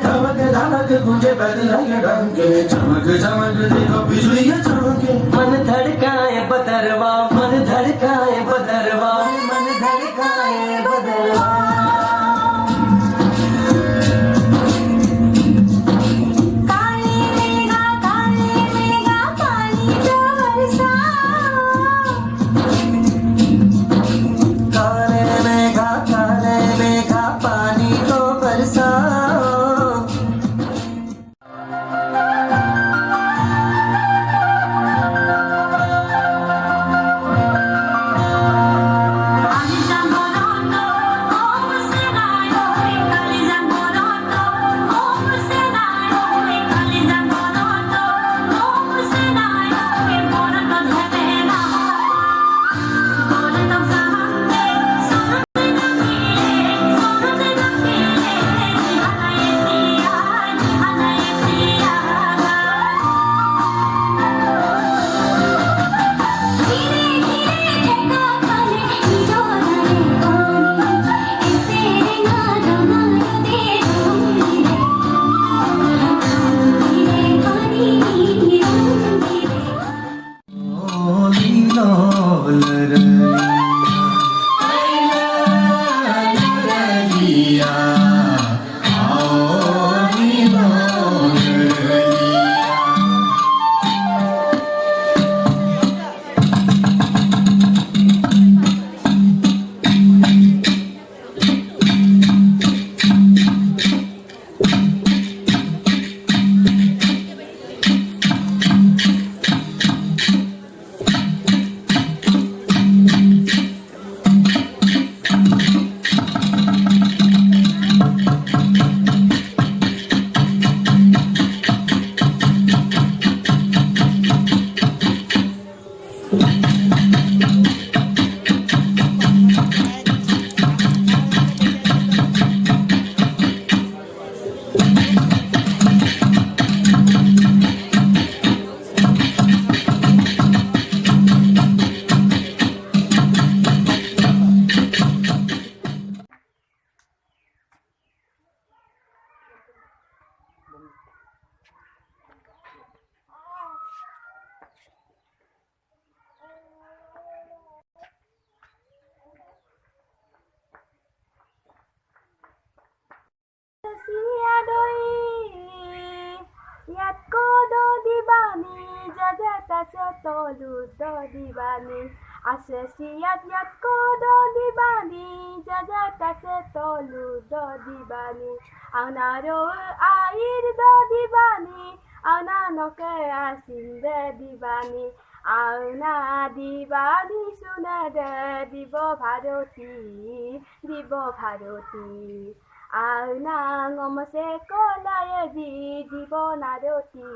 धमक धमक गूंजे बदला के डंके, चमक चमक देखो बिजलियां चमके। मन धड़काए बदरवा, मन धड़काए बदरवा, मन धड़काए बदरवा। Asesiat yat kodo di bani, jajatase tolu do di bani. Ang naro air do di bani, ang nanoke asin de di bani. Ang na di bani sunade dibo bharoti. Ang na ngomase kolaye di dibo naroti.